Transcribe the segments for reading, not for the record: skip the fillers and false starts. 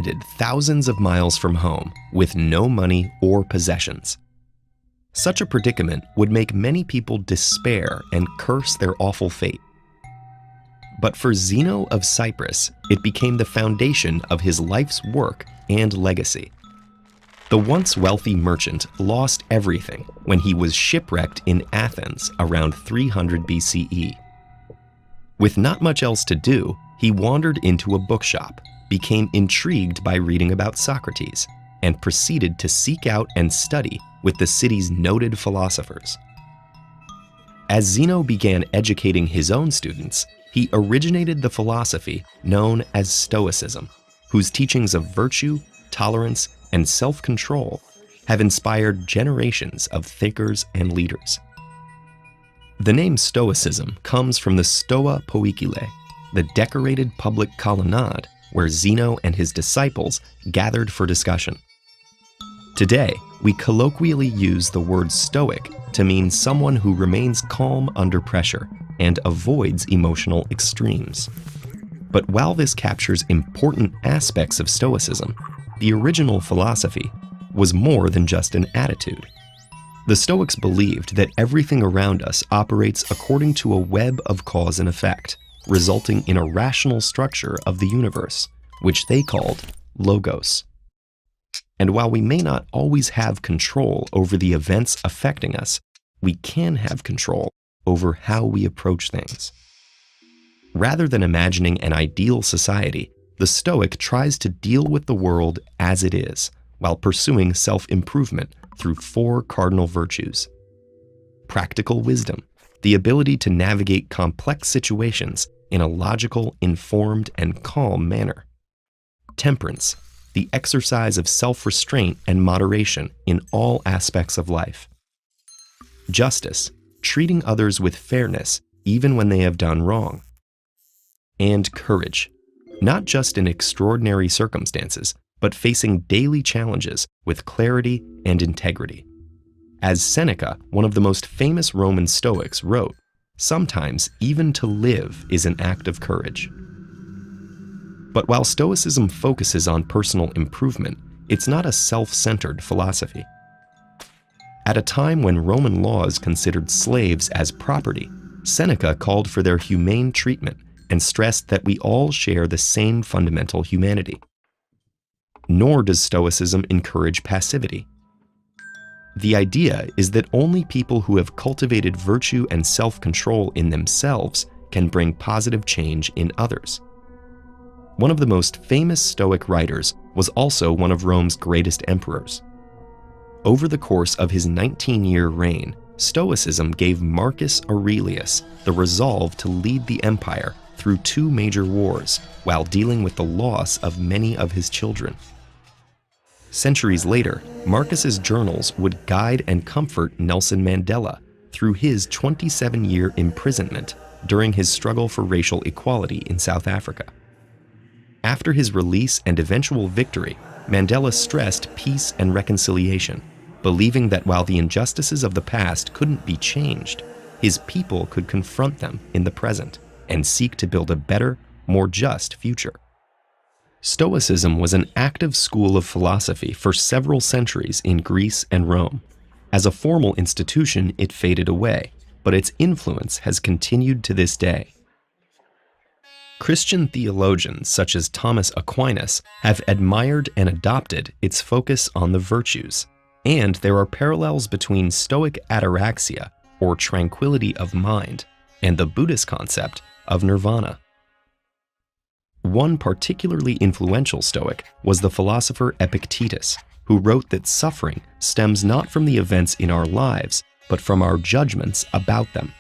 stranded thousands of miles from home with no money or possessions. Such a predicament would make many people despair and curse their awful fate. But for Zeno of Cyprus, it became the foundation of his life's work and legacy. The once wealthy merchant lost everything when he was shipwrecked in Athens around 300 BCE. With not much else to do, he wandered into a bookshop, became intrigued by reading about Socrates, and proceeded to seek out and study with the city's noted philosophers. As Zeno began educating his own students, he originated the philosophy known as Stoicism, whose teachings of virtue, tolerance, and self-control have inspired generations of thinkers and leaders. The name Stoicism comes from the Stoa Poikile, the decorated public colonnade where Zeno and his disciples gathered for discussion. Today, we colloquially use the word stoic to mean someone who remains calm under pressure and avoids emotional extremes. But while this captures important aspects of Stoicism, the original philosophy was more than just an attitude. The Stoics believed that everything around us operates according to a web of cause and effect, resulting in a rational structure of the universe, which they called logos. And while we may not always have control over the events affecting us, we can have control over how we approach things. Rather than imagining an ideal society, the Stoic tries to deal with the world as it is, while pursuing self-improvement through 4 cardinal virtues. Practical wisdom, the ability to navigate complex situations in a logical, informed, and calm manner. Temperance, the exercise of self-restraint and moderation in all aspects of life. Justice, treating others with fairness even when they have done wrong. And courage, not just in extraordinary circumstances, but facing daily challenges with clarity and integrity. As Seneca, one of the most famous Roman Stoics, wrote, "Sometimes even to live is an act of courage." But while Stoicism focuses on personal improvement, it's not a self-centered philosophy. At a time when Roman laws considered slaves as property, Seneca called for their humane treatment and stressed that we all share the same fundamental humanity. Nor does Stoicism encourage passivity. The idea is that only people who have cultivated virtue and self-control in themselves can bring positive change in others. One of the most famous Stoic writers was also one of Rome's greatest emperors. Over the course of his 19-year reign, Stoicism gave Marcus Aurelius the resolve to lead the empire through 2 major wars while dealing with the loss of many of his children. Centuries later, Marcus's journals would guide and comfort Nelson Mandela through his 27-year imprisonment during his struggle for racial equality in South Africa. After his release and eventual victory, Mandela stressed peace and reconciliation, believing that while the injustices of the past couldn't be changed, his people could confront them in the present and seek to build a better, more just future. Stoicism was an active school of philosophy for several centuries in Greece and Rome. As a formal institution, it faded away, but its influence has continued to this day. Christian theologians such as Thomas Aquinas have admired and adopted its focus on the virtues, and there are parallels between Stoic ataraxia, or tranquility of mind, and the Buddhist concept of nirvana. One particularly influential Stoic was the philosopher Epictetus, who wrote that suffering stems not from the events in our lives, but from our judgments about them.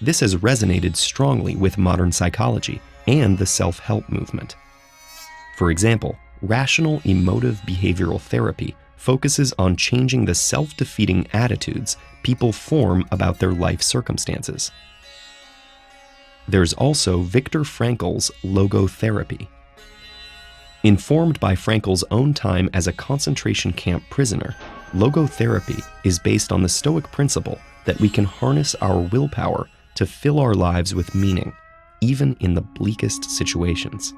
This has resonated strongly with modern psychology and the self-help movement. For example, rational emotive behavioral therapy focuses on changing the self-defeating attitudes people form about their life circumstances. There's also Viktor Frankl's logotherapy. Informed by Frankl's own time as a concentration camp prisoner, logotherapy is based on the Stoic principle that we can harness our willpower to fill our lives with meaning, even in the bleakest situations.